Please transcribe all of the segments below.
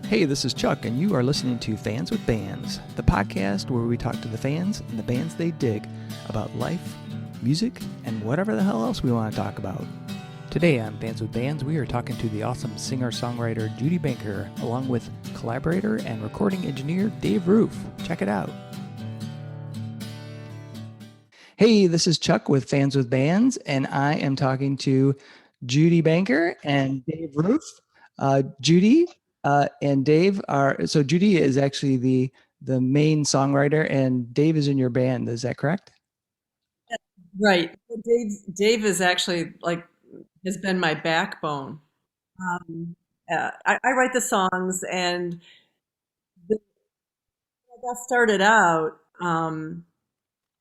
Hey, this is Chuck, and you are listening to Fans with Bands, the podcast where we talk to the fans and the bands they dig about life, music, and whatever the hell else we want to talk about. Today on Fans with Bands, we are talking to the awesome singer-songwriter Judy Banker, along with collaborator and recording engineer Dave Roof. Check it out. Hey, this is Chuck with Fans with Bands, and I am talking to Judy Banker and Dave Roof. Judy and Dave so Judy is actually the main songwriter, and Dave is in your band. Is that correct? Right. Dave is actually has been my backbone. I write the songs, and when I got started out,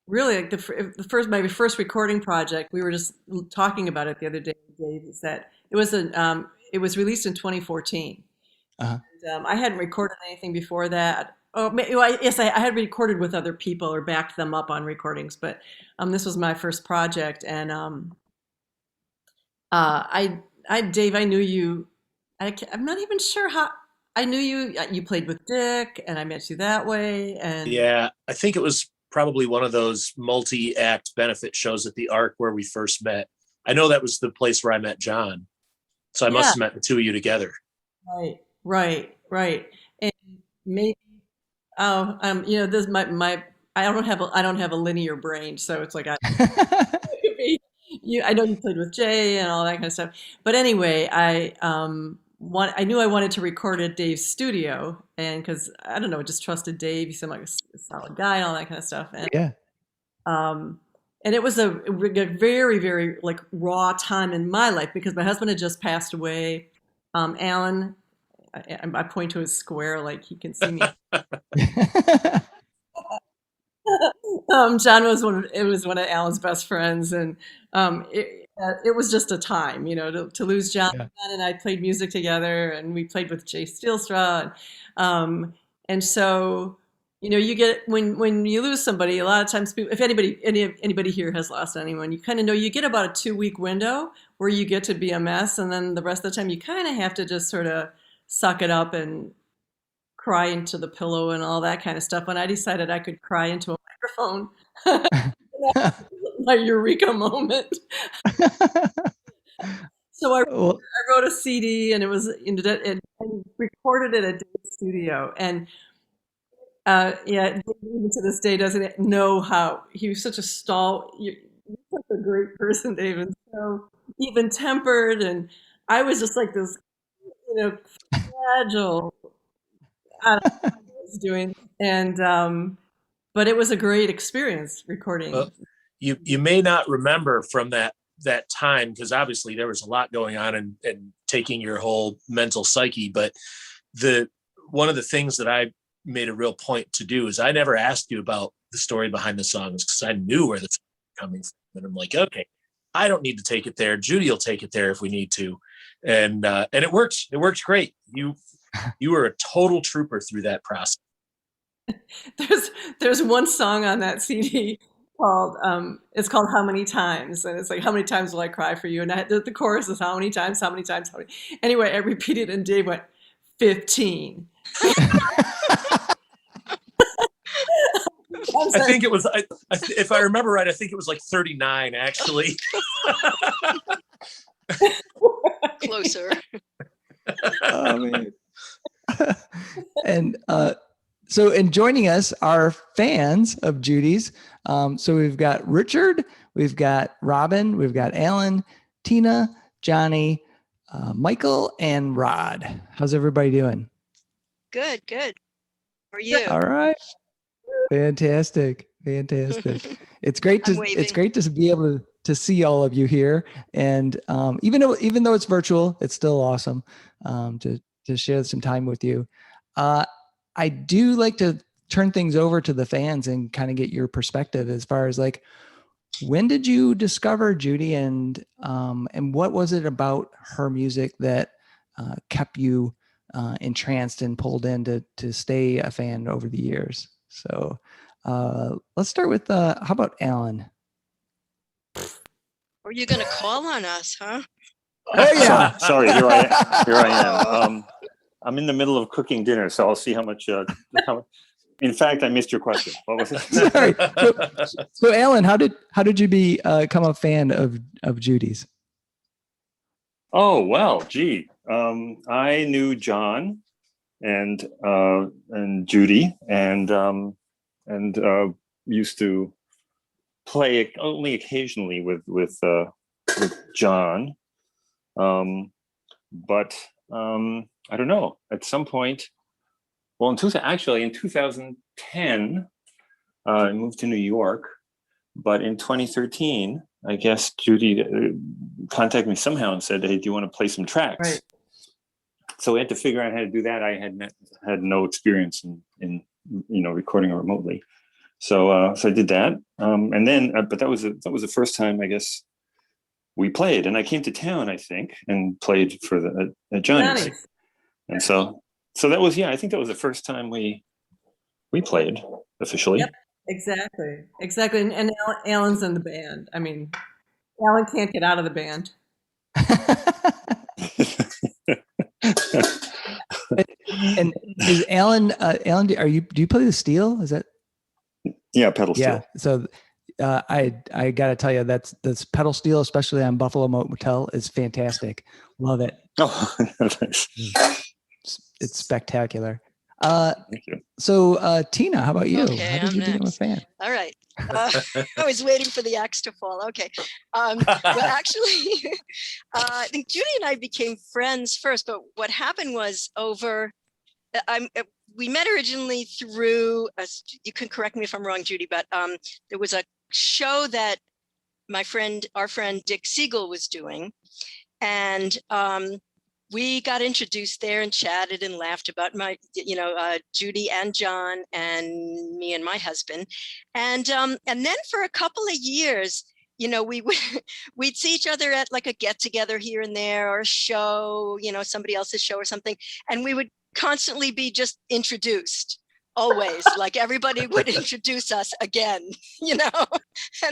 really like my first recording project. We were just talking about it the other day. Dave, is that it was released in 2014. Uh-huh. And, I hadn't recorded anything before that. Oh, yes, I had recorded with other people or backed them up on recordings, but this was my first project. And Dave, I knew you. I'm not even sure how I knew you. You played with Dick, and I met you that way. And yeah, I think it was probably one of those multi-act benefit shows at the Arc where we first met. I know that was the place where I met John, so I must have met the two of you together. Right. And maybe, this I don't have a linear brain, so it's like I know you played with Jay and all that kind of stuff. But anyway, I knew I wanted to record at Dave's studio, and because I don't know, just trusted Dave. He seemed like a solid guy and all that kind of stuff. And, yeah. And it was a very, very like raw time in my life because my husband had just passed away. Alan, I point to his square like he can see me. John was one of Alan's best friends, and it was just a time, to lose John. Yeah. John and I played music together, and we played with Jay Steelstra, and so you get when you lose somebody. A lot of times, if anybody here has lost anyone, you kind of know you get about a 2-week window where you get to be a mess, and then the rest of the time you kind of have to just sort of suck it up and cry into the pillow and all that kind of stuff. And I decided I could cry into a microphone. My eureka moment. So I wrote a CD, and it was and recorded it at Dave's studio. And even to this day doesn't know how he was such a you're such a great person, Dave, and so even tempered. And I was just like this, fragile. I don't know what I was doing, and but it was a great experience recording. Well, you may not remember from that time because obviously there was a lot going on and taking your whole mental psyche. But one of the things that I made a real point to do is I never asked you about the story behind the songs because I knew where the song was coming from, and I'm like, okay, I don't need to take it there. Judy will take it there if we need to, and it works. It works great. You were a total trooper through that process. There's one song on that CD called it's called How Many Times, and it's like, how many times will I cry for you? And the chorus is how many times. Anyway, I repeated, and Dave went 15. I think it was, if I remember right, I think it was like 39 actually. Closer. Oh man. And so in joining us are fans of Judy's. So we've got Richard, we've got Robin, we've got Alan, Tina, Johnny, Michael, and Rod. How's everybody doing? Good. How are you? All right. Fantastic. It's great to be able to see all of you here. And even though it's virtual, it's still awesome to share some time with you. I do like to turn things over to the fans and kind of get your perspective as far as like, when did you discover Judy, and what was it about her music that kept you entranced and pulled in to stay a fan over the years? So let's start with how about Alan? Are you going to call on us, huh? Oh yeah. Sorry, here I am. I'm in the middle of cooking dinner, so I'll see how much. In fact, I missed your question. What was it? Sorry. So Alan, how did you become a fan of Judy's? Oh well, gee, I knew John and Judy and used to play only occasionally with John, but I don't know. At some point, well, in 2010, I moved to New York, but in 2013, I guess Judy contacted me somehow and said, "Hey, do you want to play some tracks?" Right. So we had to figure out how to do that. I had no experience in recording remotely, so I did that, and then but that was the first time, I guess, we played. And I came to town, I think, and played for at Johnny's, and so that was, I think that was the first time we played officially. Yep, exactly, and Alan's in the band. I mean, Alan can't get out of the band. And is Alan? Alan, do you play the steel? Is that? Yeah, pedal steel. Yeah. So I gotta tell you, that's pedal steel, especially on Buffalo Motel, is fantastic. Love it. Oh, nice. It's spectacular. Thank you. So Tina, how about you? Okay, how did you become a fan? All right. I was waiting for the axe to fall. Okay. Well, actually, I think Judy and I became friends first, but what happened was we met originally through, you can correct me if I'm wrong, Judy, but there was a show that our friend Dick Siegel was doing. And we got introduced there and chatted and laughed about Judy and John and me and my husband. And then for a couple of years, we'd see each other at like a get together here and there, or a show, somebody else's show or something. And we would constantly be just introduced, always, like everybody would introduce us again, and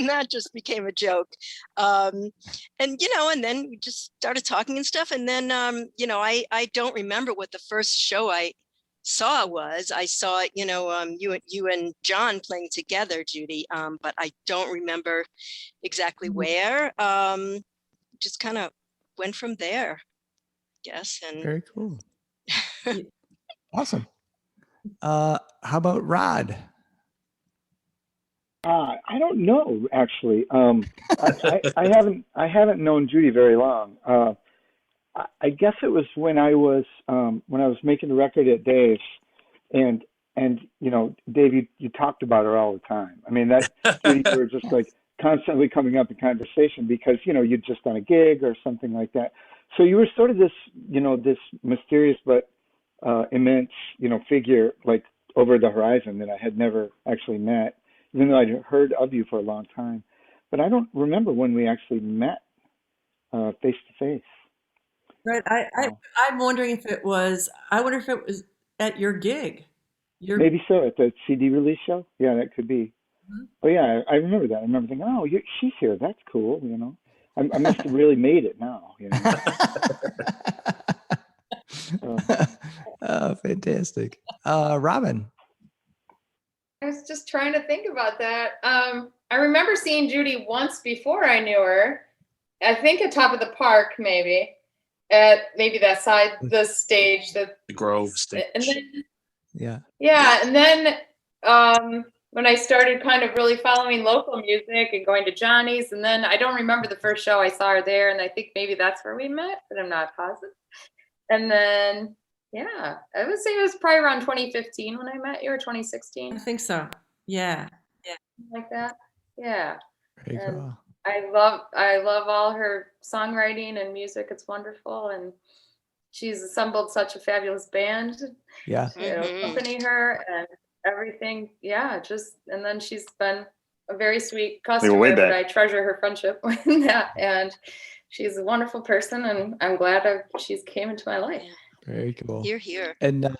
that just became a joke. And then we just started talking and stuff. And then, I don't remember what the first show I saw was. I saw, you and John playing together, Judy, but I don't remember exactly where. Just kind of went from there, I guess. And very cool. Awesome. How about Rod? I don't know, actually. I haven't known Judy very long. I guess it was when I was making the record at Dave's, and Dave, you talked about her all the time. I mean, that Judy, you were just like constantly coming up in conversation because you'd just done a gig or something like that. So you were sort of this this mysterious but immense figure, like over the horizon, that I had never actually met, even though I'd heard of you for a long time. But I don't remember when we actually met face to face. Right. I'm wondering if it was. I wonder if it was at your gig. Maybe so, at the CD release show. Yeah, that could be. Mm-hmm. Oh yeah, I remember that. I remember thinking, oh, she's here. That's cool. I must have really made it now. Oh, fantastic. Robin. I was just trying to think about that. I remember seeing Judy once before I knew her. I think at Top of the Park, maybe. At maybe that side, the stage, the Grove stage. And then, yeah. And then when I started kind of really following local music and going to Johnny's, and then I don't remember the first show I saw her there, and I think maybe that's where we met, but I'm not positive. And then, I would say it was probably around 2015 when I met you, or 2016. I think so. Yeah. Like that. Yeah. Very cool. I love all her songwriting and music. It's wonderful, and she's assembled such a fabulous band. Yeah. To accompany her and everything. Yeah, and then she's been a very sweet customer, but I treasure her friendship with that. And she's a wonderful person, and I'm glad she's came into my life. Very cool. Here. And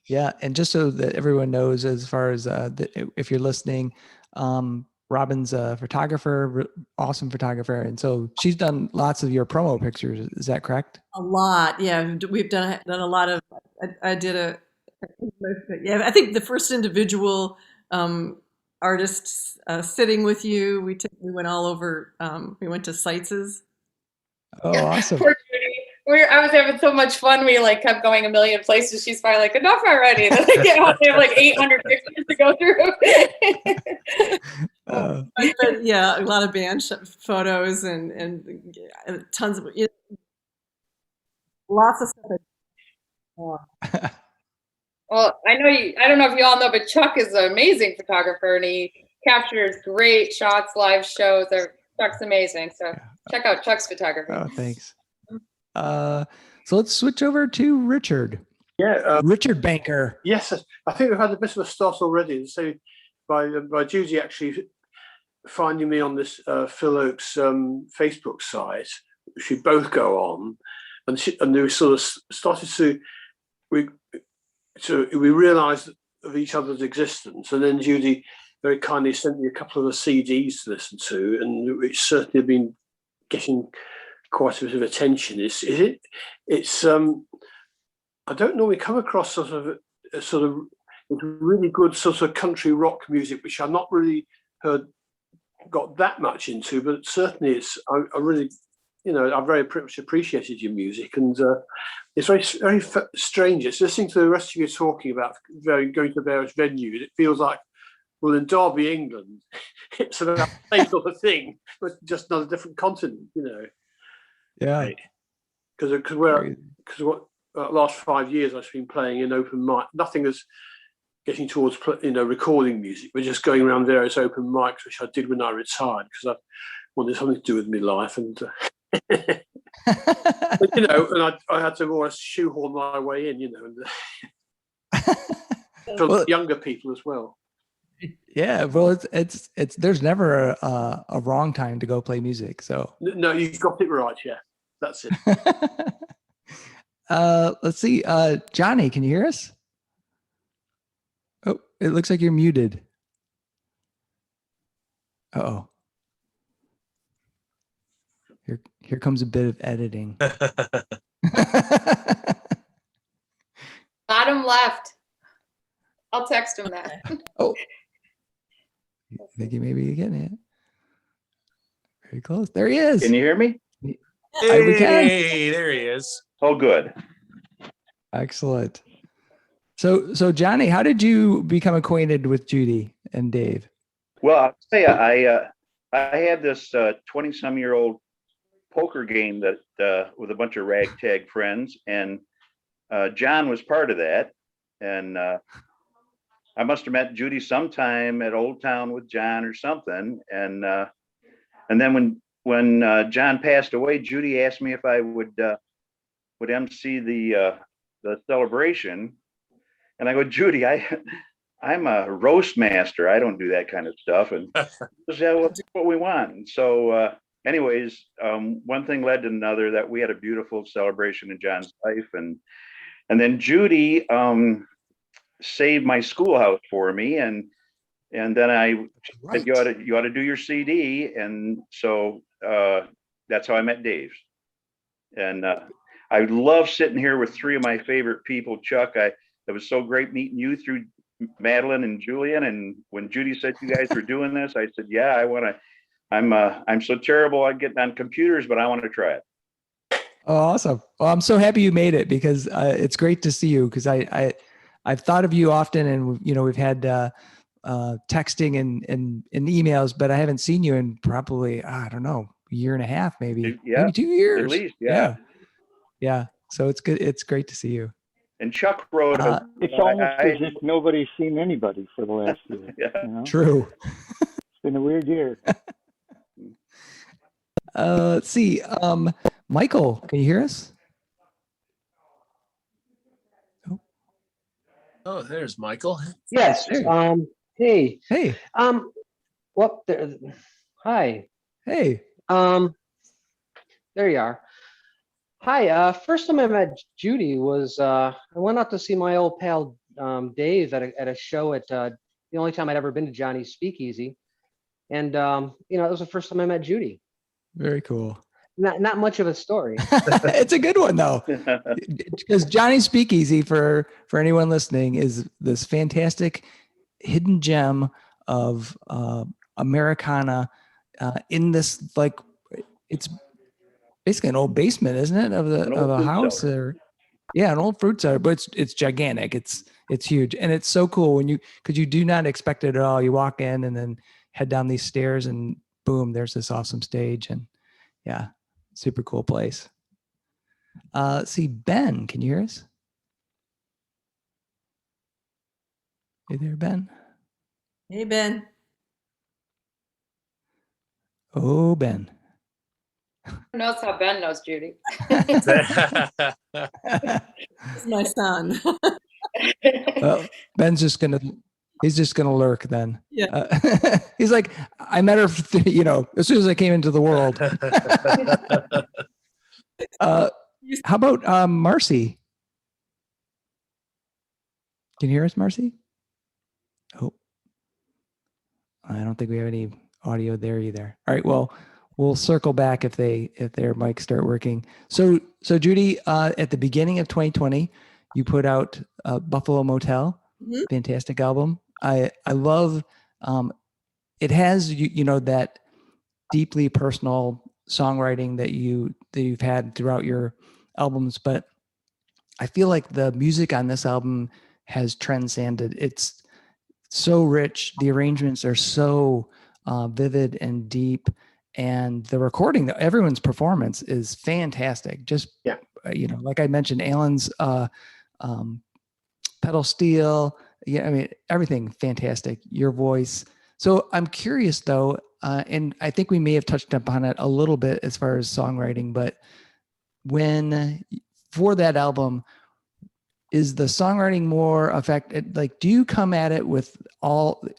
and just so that everyone knows, as far as if you're listening, Robin's a photographer, awesome photographer, and so she's done lots of your promo pictures. Is that correct? A lot, yeah. We've done a lot of. I did yeah. I think the first individual artists sitting with you. We went all over. We went to Seitz's. Oh, awesome! Poor Judy. I was having so much fun. We like kept going a million places. She's probably like, enough already. Then I get home, they have like 800 pictures to go through. But yeah, a lot of band photos and tons of lots of stuff. Well, I don't know if you all know, but Chuck is an amazing photographer and he captures great shots, live shows. Chuck's amazing. So check out Chuck's photography. Oh, thanks. So let's switch over to Richard. Yeah, Richard Banker. yes, I think we've had a bit of a start already. So by Judy actually finding me on this Phil Oakes Facebook site, which we both go on, and we sort of started to we realised of each other's existence, and then Judy very kindly sent me a couple of the CDs to listen to, and it's certainly been getting quite a bit of attention. It's I don't normally come across sort of really good sort of country rock music, which I've not really got that much into, but certainly I really, I very much appreciated your music, and it's very, very strange. It's listening to the rest of you talking about going to various venues. It feels like, well, in Derby, England, it's about the same sort of thing, but just not a different continent, Yeah. Because what last 5 years I've been playing in open mic. Nothing is getting towards recording music. We're just going around various open mics, which I did when I retired because I wanted something to do with my life, and but, and I had to more or less shoehorn my way in, and for younger people as well. Yeah, well, it's there's never a wrong time to go play music. So no, you got it right. Yeah, that's it. Let's see, Johnny, can you hear us? Oh, it looks like you're muted. Uh-oh. Here comes a bit of editing. Bottom left. I'll text him that. Oh, I think you may be getting it. Very close. There he is. Can you hear me? Hey, we can. there he is. Oh, good. Excellent. So Johnny, how did you become acquainted with Judy and Dave? Well, I'll tell you, I had this 20-some-year-old poker game that with a bunch of ragtag friends, and John was part of that. And I must have met Judy sometime at Old Town with John or something. And then when John passed away, Judy asked me if I would MC the celebration. And I go, Judy, I'm a roast master. I don't do that kind of stuff. And she said, well, that's what we want. And so anyways, one thing led to another, that we had a beautiful celebration in John's life. And then Judy saved my schoolhouse for me. And then I said, you ought to do your CD. And so that's how I met Dave. And I love sitting here with three of my favorite people. Chuck, it was so great meeting you through Madeline and Julian. And when Judy said you guys were doing this, I said, yeah, I want to. I'm so terrible at getting on computers, but I want to try it. Oh, awesome. Well, I'm so happy you made it, because it's great to see you, because I've thought of you often, and we've had texting and emails, but I haven't seen you in probably, I don't know, a year and a half, maybe 2 years. At least, yeah. Yeah. So it's good. It's great to see you. And Chuck wrote, it's almost as if nobody's seen anybody for the last year. Yeah. True. It's been a weird year. Let's see. Michael, can you hear us? Oh, there's Michael. Yes. Hey. Hey. What? Hi. Hey. There you are. Hi. First time I met Judy was I went out to see my old pal Dave at a show at the only time I'd ever been to Johnny's Speakeasy, And it was the first time I met Judy. Very cool. Not much of a story. It's a good one though, because Johnny's Speakeasy, for anyone listening, is this fantastic hidden gem of Americana in this, like, it's basically an old basement, isn't it, of a house? Or yeah, an old fruit cellar, but it's gigantic. It's huge, and it's so cool because you do not expect it at all. You walk in and then head down these stairs, and boom, there's this awesome stage, and yeah. Super cool place. Let's see, Ben, can you hear us? Hey there, Ben. Hey, Ben. Oh, Ben. Who knows how Ben knows Judy? This is my son. Well, Ben's just gonna lurk then. Yeah. He's like, I met her, as soon as I came into the world. How about Marcy? Can you hear us, Marcy? Oh, I don't think we have any audio there either. All right, well, we'll circle back if their mics start working. So Judy, at the beginning of 2020, you put out Buffalo Motel. Mm-hmm. Fantastic album. I love it has that deeply personal songwriting that you've had throughout your albums, but I feel like the music on this album has transcended. It's so rich. The arrangements are so vivid and deep, and the recording, everyone's performance is fantastic. Just like I mentioned, Alan's pedal steel. Yeah, I mean, everything fantastic. Your voice. So I'm curious though, and I think we may have touched upon it a little bit as far as songwriting, but for that album, is the songwriting more affected? Like, do you come at it with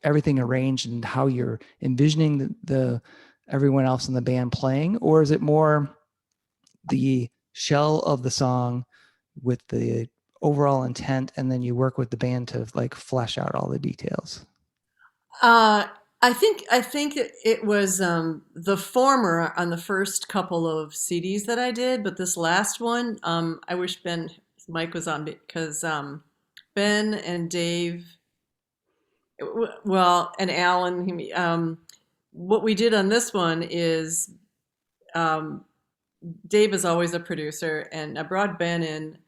everything arranged and how you're envisioning the everyone else in the band playing, or is it more the shell of the song with the overall intent, and then you work with the band to like flesh out all the details? I think it was the former on the first couple of CDs that I did, but this last one, I wish Ben's mic was on, because Ben and Dave, and Alan, what we did on this one is Dave is always a producer, and I brought Ben in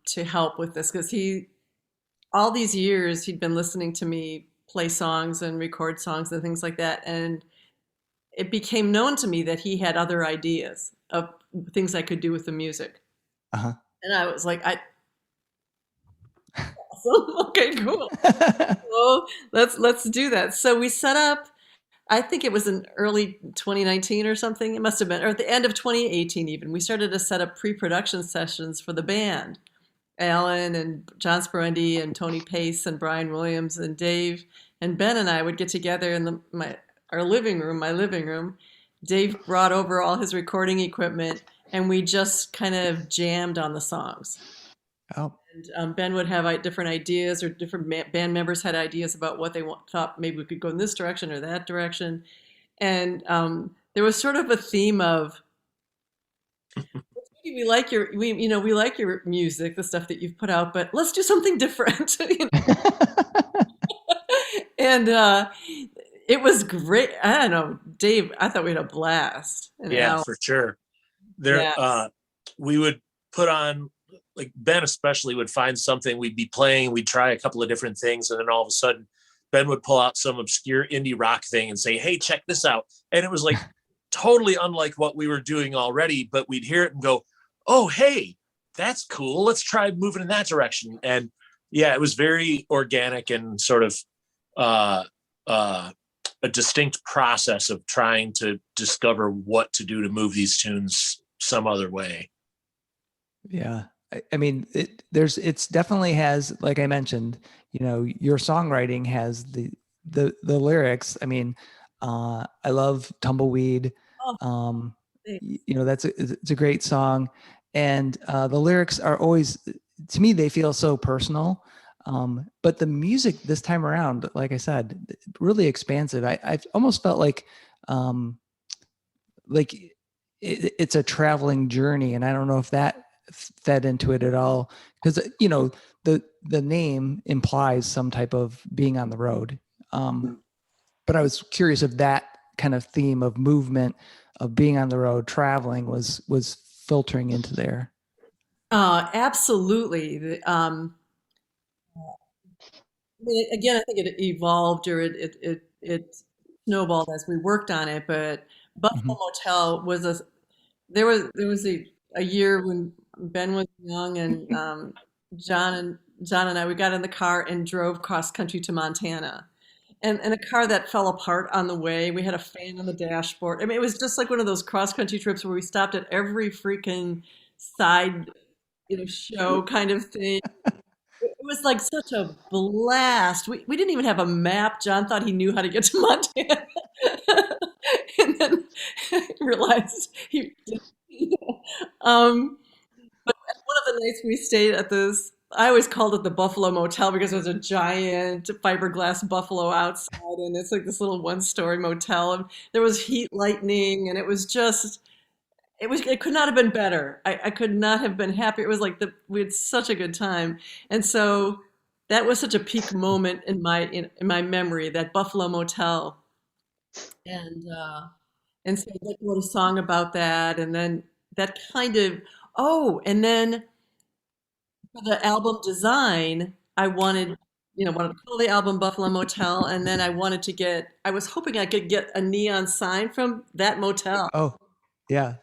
to help with this because all these years he'd been listening to me play songs and record songs and things like that, and it became known to me that he had other ideas of things I could do with the music. Uh-huh. And I was like, okay, cool. Well, let's do that. So we set up, I think it was in early 2019 or something. It must have been, or at the end of 2018 even. We started to set up pre-production sessions for the band. Alan and John Sperendi and Tony Pace and Brian Williams and Dave and Ben and I would get together in my living room. Dave brought over all his recording equipment, and we just kind of jammed on the songs. Oh. And Ben would have different ideas, or different band members had ideas about what they thought maybe we could go in this direction or that direction. And there was sort of a theme of, we like your music, the stuff that you've put out, but let's do something different. And it was great. I don't know, Dave, I thought we had a blast. Yeah, for sure. We would put on, like Ben especially would find something, we'd be playing, we'd try a couple of different things, and then all of a sudden Ben would pull out some obscure indie rock thing and say, hey, check this out. And it was like totally unlike what we were doing already, but we'd hear it and go, oh, hey, that's cool. Let's try moving in that direction. And yeah, it was very organic and sort of a distinct process of trying to discover what to do to move these tunes some other way. Yeah. I mean, it's definitely has, like I mentioned, your songwriting has the lyrics. I mean, I love Tumbleweed. It's a great song. And the lyrics are always, to me, they feel so personal. But the music this time around, like I said, really expansive. I almost felt like it's a traveling journey, and I don't know if that fed into it at all, because the name implies some type of being on the road. But I was curious if that kind of theme of movement, of being on the road, traveling was filtering into there. Absolutely. Again, I think it evolved, or it snowballed as we worked on it. But Buffalo Motel was there was a year when Ben was young, and John and I, we got in the car and drove cross country to Montana, and a car that fell apart on the way. We had a fan on the dashboard. I mean, it was just like one of those cross country trips where we stopped at every freaking side, show kind of thing. It was like such a blast. We didn't even have a map. John thought he knew how to get to Montana. And then realized he didn't. But one of the nights we stayed at this, I always called it the Buffalo Motel because it was a giant fiberglass buffalo outside, and it's like this little one-story motel. And there was heat lightning, and it was just, it could not have been better. I could not have been happier. It was like we had such a good time. And so that was such a peak moment in my memory, that Buffalo Motel. And so I wrote a song about that, and then that kind of, and then for the album design, I wanted to call the album Buffalo Motel, and then I was hoping I could get a neon sign from that motel. Oh, yeah.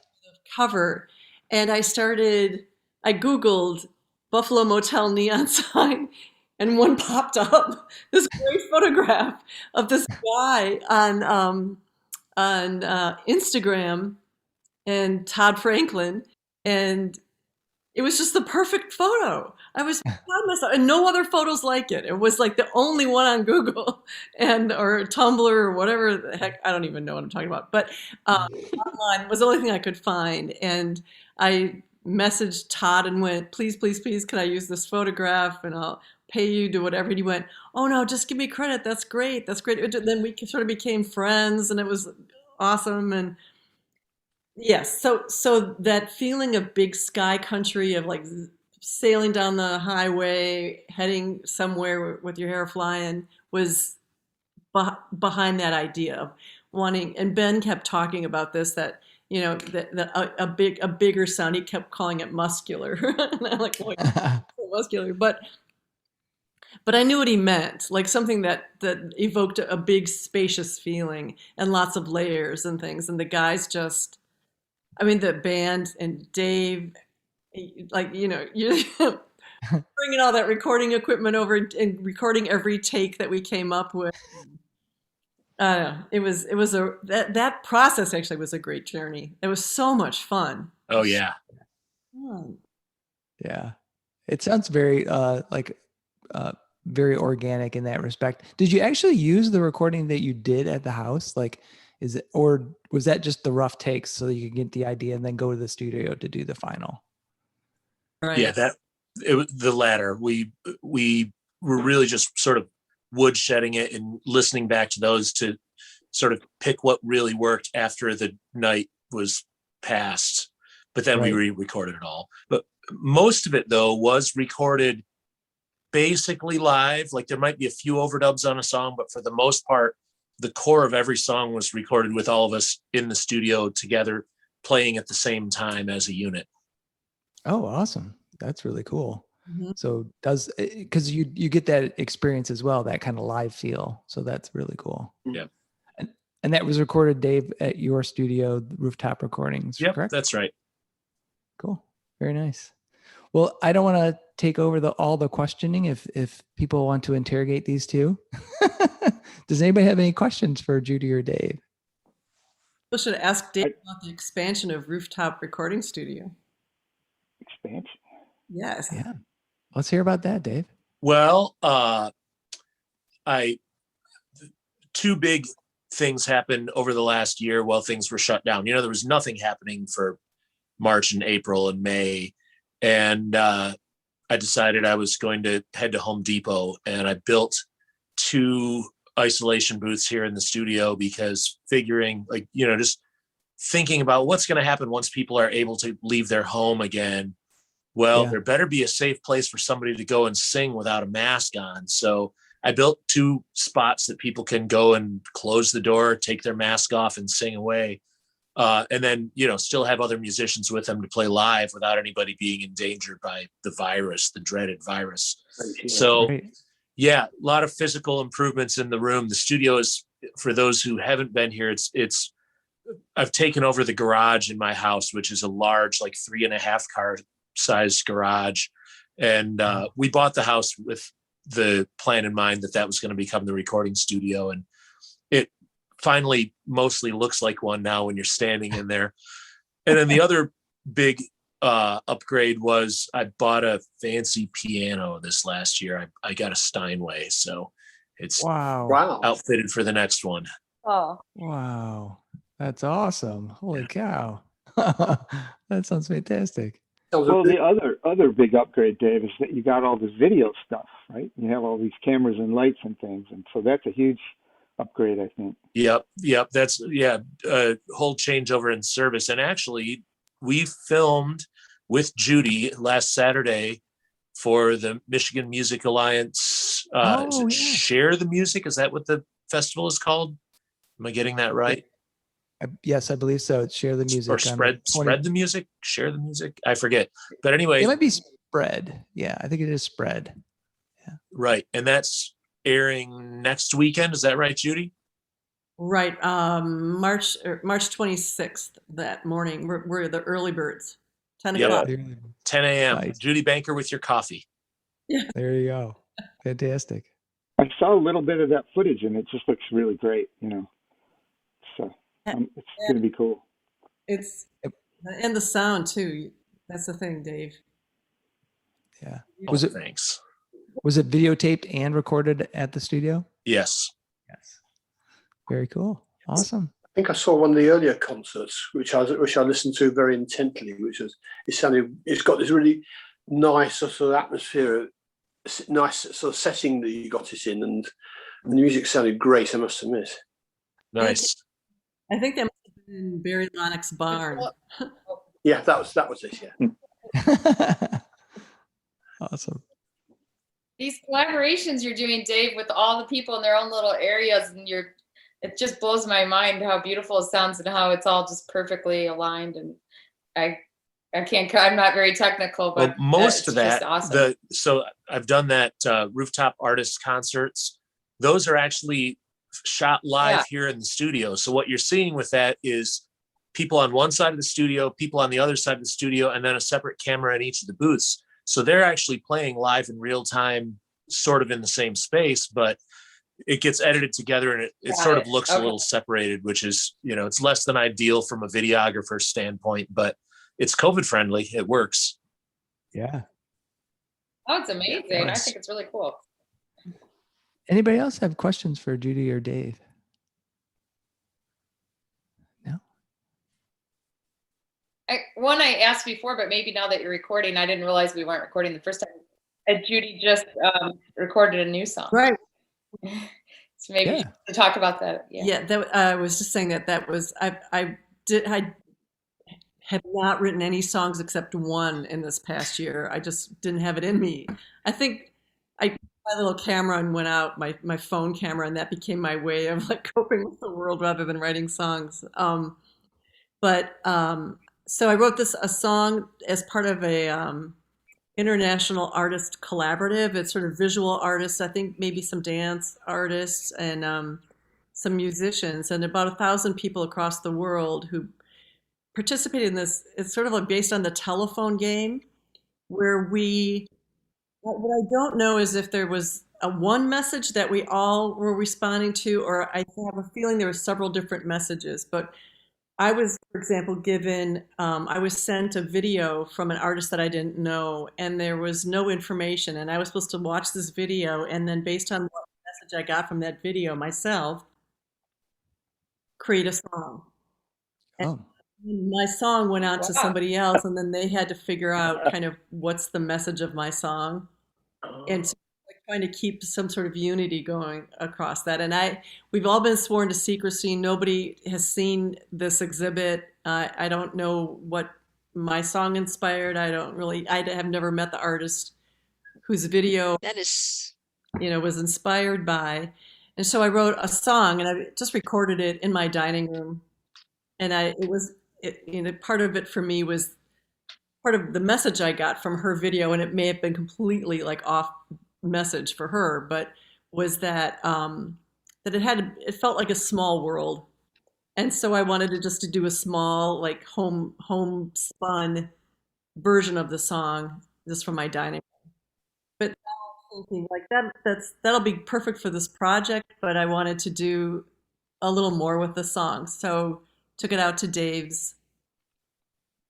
Cover, and I Googled Buffalo Motel neon sign, and one popped up, this great photograph of this guy on Instagram, and Todd Franklin, and it was just the perfect photo. I was proud of myself, and no other photos like it. It was like the only one on Google or Tumblr or whatever the heck. I don't even know what I'm talking about. But online was the only thing I could find. And I messaged Todd and went, please, please, please, can I use this photograph, and I'll pay you to whatever. And he went, oh no, just give me credit. That's great. That's great. Then we sort of became friends, and it was awesome. And yes, so that feeling of big sky country, of like sailing down the highway, heading somewhere with your hair flying, was behind that idea of wanting. And Ben kept talking about this, that a bigger sound. He kept calling it muscular, and I'm like, well, muscular, but I knew what he meant, like something that evoked a big spacious feeling and lots of layers and things. And the guys just. I mean, the band and Dave, like, you're bringing all that recording equipment over and recording every take that we came up with. It was that process actually was a great journey. It was so much fun. Oh yeah. Yeah. It sounds very very organic in that respect. Did you actually use the recording that you did at the house? Or was that just the rough takes so you could get the idea and then go to the studio to do the final? Right. Yeah, it was the latter. We were really just sort of woodshedding it and listening back to those to sort of pick what really worked after the night was passed. But then we re-recorded it all. But most of it, though, was recorded basically live. Like there might be a few overdubs on a song, but for the most part, the core of every song was recorded with all of us in the studio together, playing at the same time as a unit. Oh, awesome. That's really cool. Mm-hmm. So because you get that experience as well, that kind of live feel. So that's really cool. Yeah. And that was recorded, Dave, at your studio, Rooftop Recordings, Yep, correct? that's right. Cool. Very nice. Well, I don't want to take over all the questioning if people want to interrogate these two. Does anybody have any questions for Judy or Dave? We should ask Dave about the expansion of Rooftop Recording Studio. Expansion? Yes. Yeah. Let's hear about that, Dave. Well, two big things happened over the last year while things were shut down. There was nothing happening for March and April and May. And I I decided I was going to head to Home Depot, and I built 2 isolation booths here in the studio because figuring, like, just thinking about what's going to happen once people are able to leave their home again. Well, there better be a safe place for somebody to go and sing without a mask on. So I built 2 spots that people can go and close the door, take their mask off, and sing away. And then, still have other musicians with them to play live without anybody being endangered by the virus, the dreaded virus. So, yeah, a lot of physical improvements in the room. The studio is, for those who haven't been here, I've taken over the garage in my house, which is a large, like 3.5 car sized garage. And we bought the house with the plan in mind that was going to become the recording studio. And it finally mostly looks like one now when you're standing in there. And then the other big upgrade was I bought a fancy piano this last year. I got a Steinway, so it's outfitted for the next one. Oh, wow, that's awesome! Holy cow, that sounds fantastic. Well, the other big upgrade, Dave, is that you got all this video stuff, right? You have all these cameras and lights and things, and so that's a huge upgrade, I think. Yep. That's a whole changeover in service. And actually, we filmed with Judy last Saturday for the Michigan Music Alliance. Share the Music? Is that what the festival is called? Am I getting that right? Yes, I believe so. It's Share the Music. Or spread the music, share the music. I forget. But anyway, it might be Spread. Yeah, I think it is Spread. Yeah. Right. And that's airing next weekend. Is that right, Judy? Right. March 26th that morning. We're the early birds. 10 o'clock. 10 a.m. Nice. Judy Banker with your coffee. Yeah. There you go. Fantastic. I saw a little bit of that footage, and it just looks really great, So it's going to be cool. And the sound too. That's the thing, Dave. Yeah. Thanks. Was it videotaped and recorded at the studio? Yes. Yes. Very cool. Awesome. I think I saw one of the earlier concerts, which I listened to very intently. It's got this really nice sort of atmosphere, nice sort of setting that you got it in, and the music sounded great, I must admit. Nice. I think that must have been in Barry Lonick's barn. Yeah, that was it. Yeah. Awesome. these collaborations you're doing, Dave, with all the people in their own little areas, and it just blows my mind how beautiful it sounds and how it's all just perfectly aligned. And I'm not very technical, but well, most of that, awesome. So I've done that rooftop artist concerts. Those are actually shot live here in the studio. So what you're seeing with that is people on one side of the studio, people on the other side of the studio, and then a separate camera in each of the booths. So they're actually playing live in real time, sort of in the same space, but it gets edited together and it sort of looks a little separated, which is, it's less than ideal from a videographer standpoint, but it's COVID friendly. It works. Yeah. Oh, it's amazing. Nice. I think it's really cool. Anybody else have questions for Judy or Dave? No? One I asked before, but maybe now that you're recording, I didn't realize we weren't recording the first time. Judy just recorded a new song. Right. So maybe you should talk about that. I was just saying that was, I have not written any songs except one in this past year. I just didn't have it in me. I think my little camera and went out, my phone camera, and that became my way of coping with the world rather than writing songs. So I wrote a song as part of a international artist collaborative. It's sort of visual artists, I think maybe some dance artists and some musicians, and about 1,000 people across the world who participated in this. It's sort of based on the telephone game, where what I don't know is if there was one message that we all were responding to, or I have a feeling there were several different messages. But I was, for example, I was sent a video from an artist that I didn't know, and there was no information. And I was supposed to watch this video, and then based on what message I got from that video myself, create a song. And my song went out to Wow. somebody else, and then they had to figure out kind of what's the message of my song, and so, like, trying to keep some sort of unity going across that. And we've all been sworn to secrecy. Nobody has seen this exhibit. I don't know what my song inspired. I have never met the artist whose video That is, was inspired by. And so I wrote a song, and I just recorded it in my dining room. And part of it for me was part of the message I got from her video, and it may have been completely like off message for her, but was that it felt like a small world. And so I wanted to do a small, like, homespun version of the song just from my dining room. But now I'm thinking like that'll be perfect for this project, but I wanted to do a little more with the song. So took it out to Dave's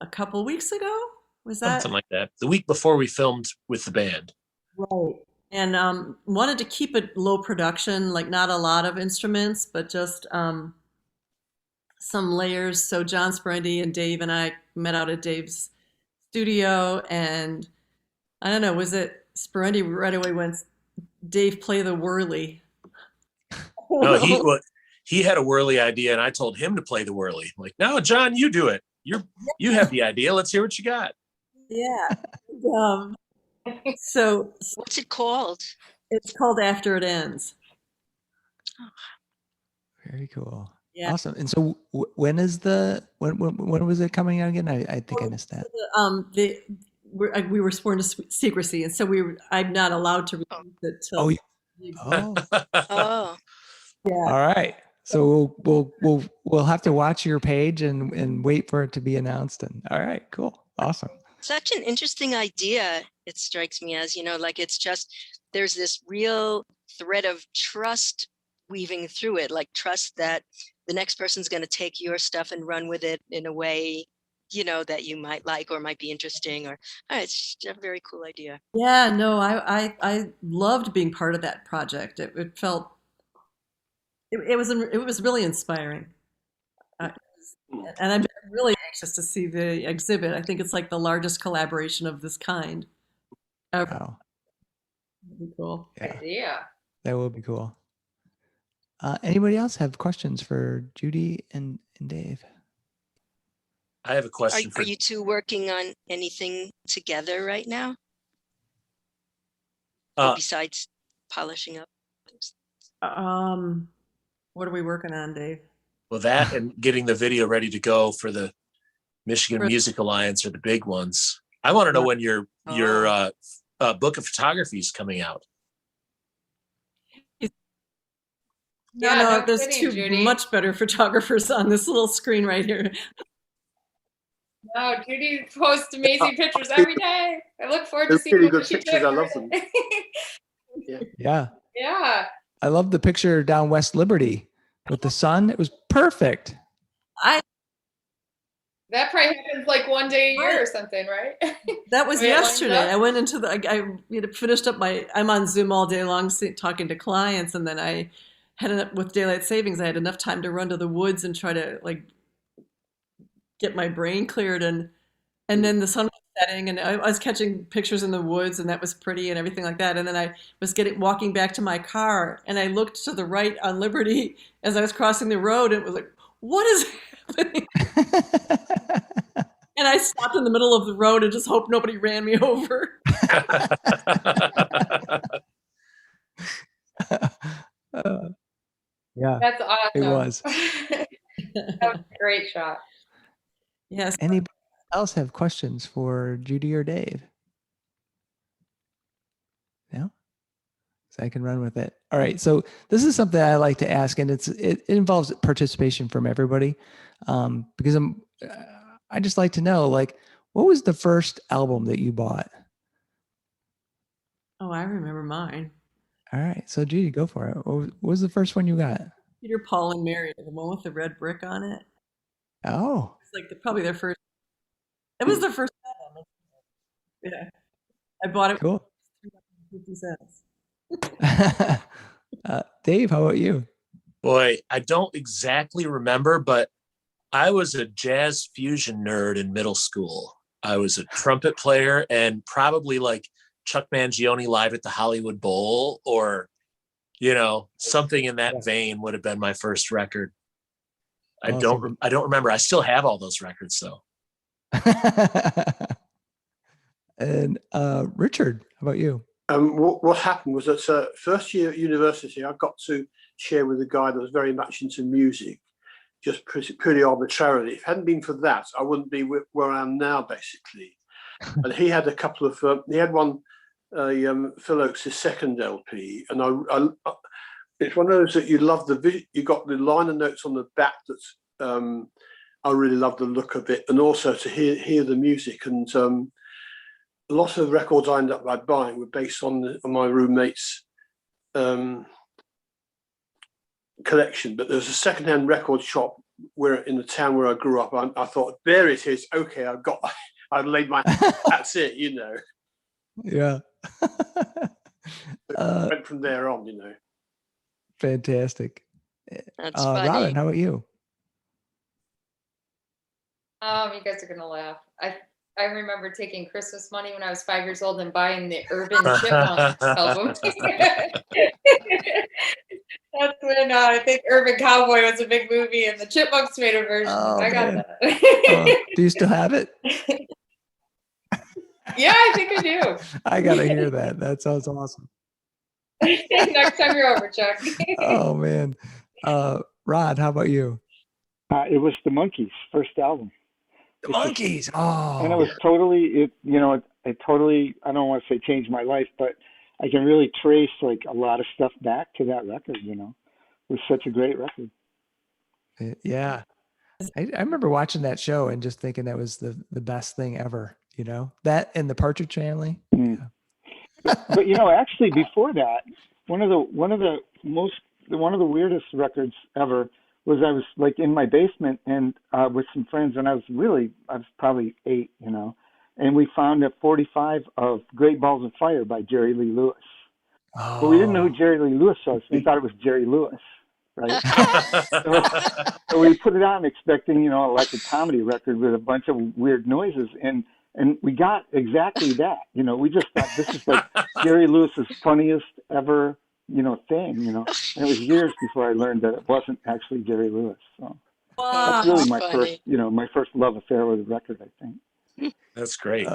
a couple weeks ago. Was that Something like that. The week before we filmed with the band. right? And wanted to keep it low production, like not a lot of instruments, but just some layers. So John Sprendi and Dave and I met out at Dave's studio, and I don't know, was it Sprendi right away went, Dave, play the whirly. No, he had a whirly idea, and I told him to play the whirly. I'm like, no, John, you do it. You have the idea. Let's hear what you got. Yeah. So what's it called? it's called After It Ends. Very cool. Yeah. Awesome. And so when was it coming out again? I think I missed that. We were sworn to secrecy, and so I'm not allowed to release it till. Oh. Oh, Yeah. All right. So we'll have to watch your page and wait for it to be announced. And all right, cool. Awesome. such an interesting idea. It strikes me as, like it's just, there's this real thread of trust weaving through it, like trust that the next person's going to take your stuff and run with it in a way, that you might like or might be interesting, or it's just a very cool idea. Yeah, no, I loved being part of that project. It felt, it was really inspiring. And I'm really anxious to see the exhibit. I think it's like the largest collaboration of this kind ever. Wow. That'd be cool. Yeah, Yeah. that will be cool. Anybody else have questions for Judy and Dave? I have a question Are you two working on anything together right now? Besides polishing up? What are we working on, Dave? Well, that and getting the video ready to go for the Michigan Music Alliance are the big ones. I want to know when your book of photography is coming out. No, there's kidding, two Judy. much better photographers on this little screen right here. No, Judy posts amazing pictures every day. I look forward to They're seeing really what good she pictures. took. I love them. Yeah. Yeah. I love the picture down West Liberty with the sun. It was perfect. That probably happens like one day a year or something, right? That was Right, yesterday. lined up? I went into I finished up I'm on Zoom all day long talking to clients, and then I had with daylight savings, I had enough time to run to the woods and try to get my brain cleared, and then the sun was setting, and I was catching pictures in the woods, and that was pretty and everything like that. And then I was walking back to my car, and I looked to the right on Liberty as I was crossing the road, and it was like, what is happening? And I stopped in the middle of the road and just hoped nobody ran me over. Yeah, That's awesome. it was. That was a great shot. Yes. Anybody else have questions for Judy or Dave? No? So I can run with it. All right. So this is something I like to ask, and it involves participation from everybody, because I just like to know, what was the first album that you bought? Oh, I remember mine. All right. So Judy, go for it. What was the first one you got? Peter, Paul, and Mary, the one with the red brick on it. Oh, It's probably their first. It was their first album. Yeah, I bought it. cool. For 50 cents. Dave, how about you? Boy, I don't exactly remember, but I was a jazz fusion nerd in middle school. I was a trumpet player, and probably like Chuck Mangione live at the Hollywood Bowl, or, you know, something in that vein would have been my first record. Awesome. I don't remember. I still have all those records though. And Richard, how about you? What happened was that first year at university, I got to share with a guy that was very much into music, just pretty arbitrarily. If it hadn't been for that, I wouldn't be where I am now, basically. And he had a couple of, he had one, Phil Oakes' second LP, and I it's one of those that you love you got the liner notes on the back that's, I really love the look of it, and also to hear the music. And a lot of the records I ended up by buying were based on my roommate's collection. But there's a secondhand record shop in the town where I grew up. I thought, there it is. Okay, I've laid my, that's it, you know. Yeah. Went from there on, you know. Fantastic. That's funny. Robin, how about you? You guys are gonna laugh. I remember taking Christmas money when I was 5 years old and buying the Urban Chipmunks album. That's when I think Urban Cowboy was a big movie, and the Chipmunks made a version. Oh, I got man. that. Do you still have it? Yeah, I think I do. I gotta hear that. That sounds awesome. Next time you're over, Chuck. Oh man. Rod, how about you? It was the Monkees' first album. The Monkees. Oh. And it was totally, it totally, I don't want to say changed my life, but I can really trace like a lot of stuff back to that record, you know. It was such a great record. Yeah. I remember watching that show and just thinking that was the best thing ever, you know, that and the Partridge Family. Mm. Yeah. But you know, actually before that, one of the weirdest records ever was I was like in my basement and with some friends, and I was probably 8, you know, and we found a 45 of Great Balls of Fire by Jerry Lee Lewis. Oh. But we didn't know who Jerry Lee Lewis was. We thought it was Jerry Lewis, right? so we put it on expecting, you know, like a comedy record with a bunch of weird noises, and we got exactly that. You know, we just thought this is like Jerry Lewis's funniest ever, you know, thing, you know. And it was years before I learned that it wasn't actually Jerry Lewis. So that's really my first, you know, my first love affair with the record, I think. That's great.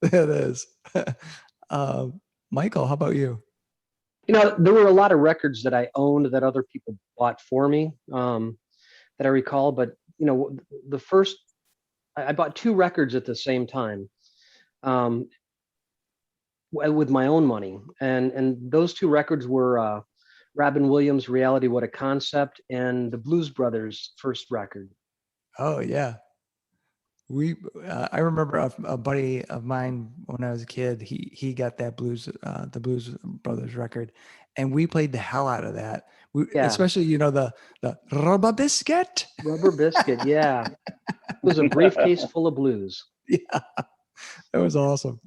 It is. Michael, how about you? You know, there were a lot of records that I owned that other people bought for me, that I recall. But, you know, the first, I bought 2 records at the same time with my own money. And those 2 records were Robin Williams' Reality, What a Concept, and the Blues Brothers' first record. Oh, yeah. I remember a buddy of mine when I was a kid, he got that the Blues Brothers record, and we played the hell out of that. Especially, you know, the Rubber Biscuit. Rubber Biscuit, yeah. It was a briefcase full of blues. Yeah, that was awesome.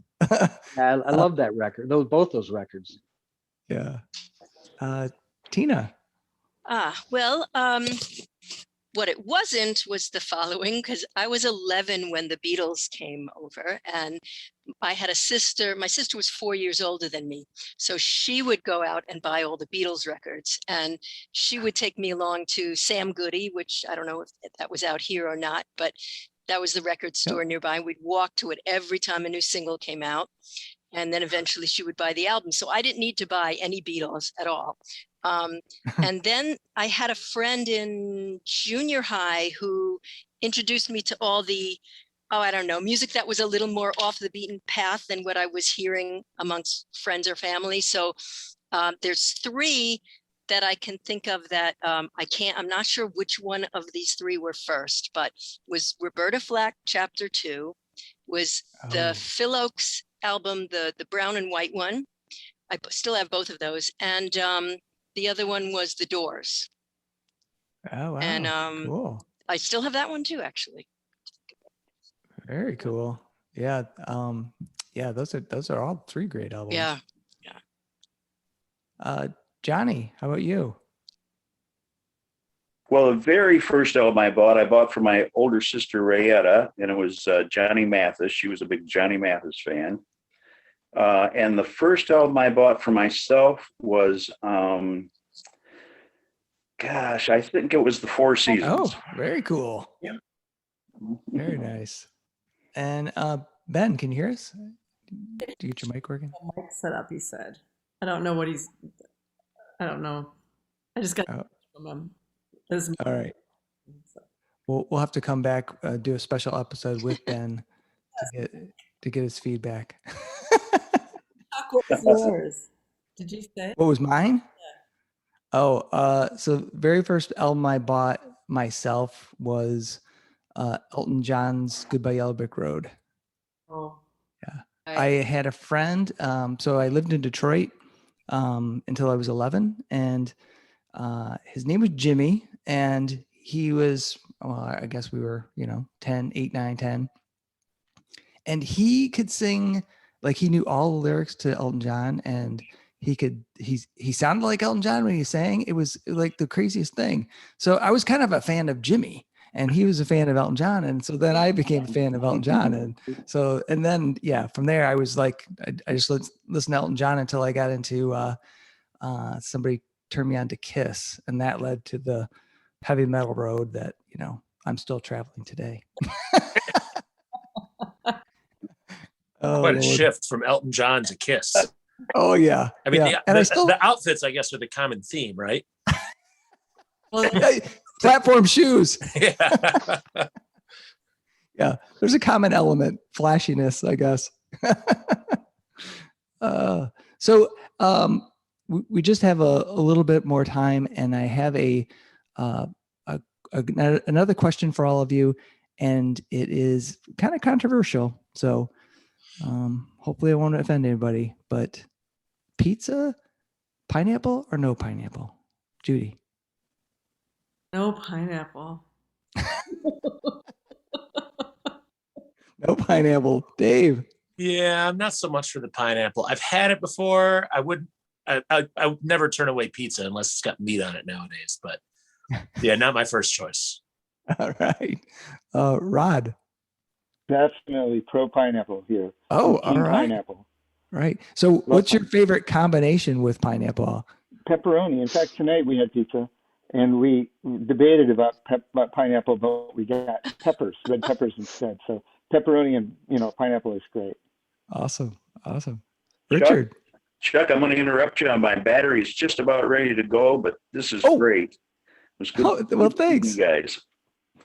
Yeah, I love that record. Both those records. Yeah. Tina. Well, what it wasn't was the following, because I was 11 when the Beatles came over, and I had a sister. My sister was 4 years older than me, so she would go out and buy all the Beatles records, and she would take me along to Sam Goody, which I don't know if that was out here or not, but that was the record store nearby. We'd walk to it every time a new single came out, and then eventually she would buy the album. So I didn't need to buy any Beatles at all. And then I had a friend in junior high who introduced me to all the, I don't know, music that was a little more off the beaten path than what I was hearing amongst friends or family. So there's 3 that I can think of that I'm not sure which one of these 3 were first, but was Roberta Flack, Chapter 2, was the Phil Oakes album, the brown and white one. I still have both of those. And the other one was The Doors. Oh, wow. And cool. I still have that one too, actually. Very cool. Yeah. Yeah, those are all 3 great albums. Yeah. Johnny, how about you? Well, the very first album I bought for my older sister Rayetta, and it was Johnny Mathis. She was a big Johnny Mathis fan. And the first album I bought for myself was, gosh, I think it was The Four Seasons. Oh, very cool. Yeah. Very nice. And Ben, can you hear us? Do you get your mic working? Mic set up, he said. I don't know what I don't know. I just got from him. All right. We'll have to come back, do a special episode with Ben to get his feedback. What was yours? Did you say? What was mine? Yeah. Oh, so very first album I bought myself was Elton John's Goodbye Yellow Brick Road. Oh. Yeah. I had a friend, so I lived in Detroit until I was 11, and his name was Jimmy, and he was, well, I guess we were, 10, 8, 9, 10. And he could sing, like he knew all the lyrics to Elton John, and he sounded like Elton John when he sang. It was like the craziest thing. So I was kind of a fan of Jimmy, and he was a fan of Elton John. And so then I became a fan of Elton John. And then, from there, I was like, I just listened to Elton John until I got into, somebody turned me on to Kiss, and that led to the heavy metal road that, I'm still traveling today. Quite a shift from Elton John to Kiss. Oh yeah. I mean, yeah. the outfits, I guess, are the common theme, right? Platform shoes. Yeah. Yeah. There's a common element, flashiness, I guess. So we just have a little bit more time, and I have another question for all of you, and it is kind of controversial. So hopefully I won't offend anybody, but pizza, pineapple or no pineapple? Judy. No pineapple. No pineapple. Dave. Yeah, I'm not so much for the pineapple. I've had it before. I would never turn away pizza unless it's got meat on it nowadays. But yeah, not my first choice. All right. Rod. Definitely pro pineapple here. Oh, all right. Pineapple. Right. So what's your favorite combination with pineapple? Pepperoni. In fact, tonight we had pizza, and we debated about pineapple, but we got red peppers instead. So pepperoni and pineapple is great. Awesome. Richard. Chuck, I'm going to interrupt you. My battery's just about ready to go, but this is great. It was good. Well, thanks, you guys.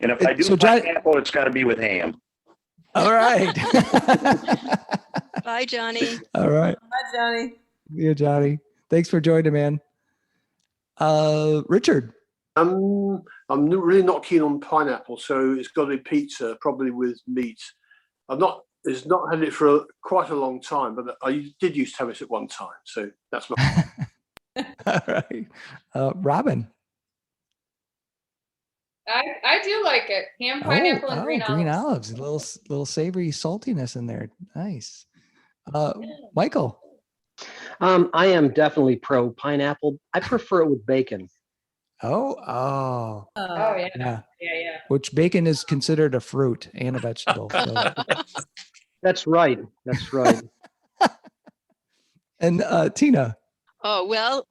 And if I do pineapple, it's got to be with ham. All right. Bye, Johnny. All right. Bye, Johnny. Yeah, Johnny. Thanks for joining, man. Richard. I'm really not keen on pineapple, so it's got to be pizza, probably with meat. I've not had it for quite a long time, but I did used to have it at one time, so that's my. All right. Robin. I do like it. Ham, pineapple, and green olives. Green olives. A little savory saltiness in there. Nice. Michael. I am definitely pro pineapple. I prefer it with bacon. Oh, yeah. Which bacon is considered a fruit and a vegetable. So. That's right. And Tina. Oh, well,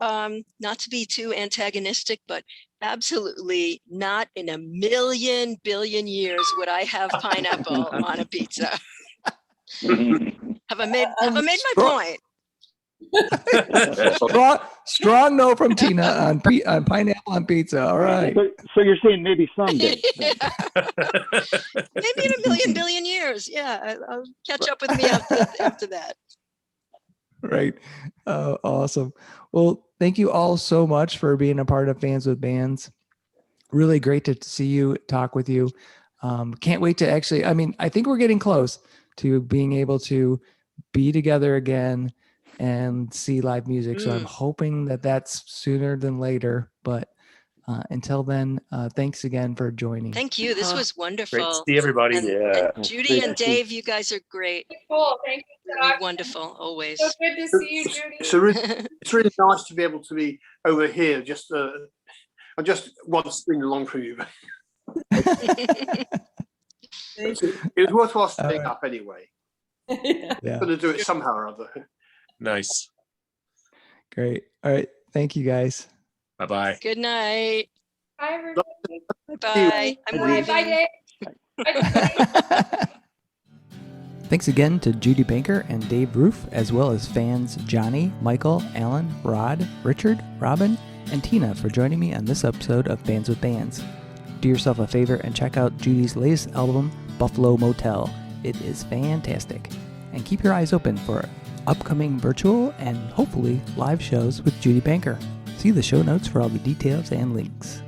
not to be too antagonistic, but absolutely not in a million billion years would I have pineapple on a pizza. Have I made my point? strong no from Tina on pineapple on pizza. All right. So you're saying maybe someday? Yeah. Maybe in a million billion years. Yeah, I'll catch up with me after that. Right. Awesome. Well, thank you all so much for being a part of Fans with Bands. Really great to see you, talk with you. Can't wait to actually, I think we're getting close to being able to be together again and see live music. So I'm hoping that that's sooner than later, but until then, thanks again for joining. Thank you. This was wonderful. Great to see everybody. And Judy and Dave, you guys are great. Cool. Thank you. Really wonderful, always. So good to see you, Judy. It's really nice to be able to be over here, just I just want to sing along for you. Thank you. It was worthwhile staying right. up anyway. Yeah. Yeah. Going to do it somehow or other. Nice. Great. All right. Thank you guys. Bye-bye. Good night. Hi, everybody. Bye. I'm Bye, waving. bye, Dave. Bye. Thanks again to Judy Banker and Dave Roof, as well as fans Johnny, Michael, Alan, Rod, Richard, Robin, and Tina for joining me on this episode of Bands with Bands. Do yourself a favor and check out Judy's latest album, Buffalo Motel. It is fantastic. And keep your eyes open for upcoming virtual and hopefully live shows with Judy Banker. See the show notes for all the details and links.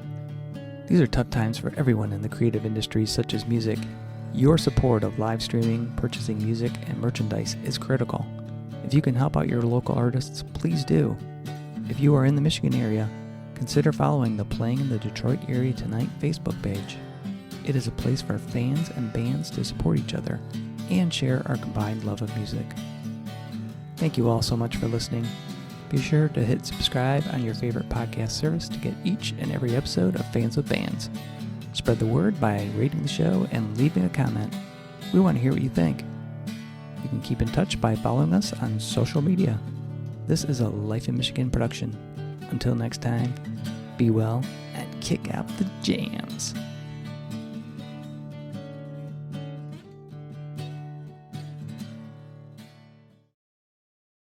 These are tough times for everyone in the creative industries such as music. Your support of live streaming, purchasing music, and merchandise is critical. If you can help out your local artists, please do. If you are in the Michigan area, consider following the Playing in the Detroit Area Tonight Facebook page. It is a place for fans and bands to support each other and share our combined love of music. Thank you all so much for listening. Be sure to hit subscribe on your favorite podcast service to get each and every episode of Fans with Bands. Spread the word by rating the show and leaving a comment. We want to hear what you think. You can keep in touch by following us on social media. This is a Life in Michigan production. Until next time, be well and kick out the jams.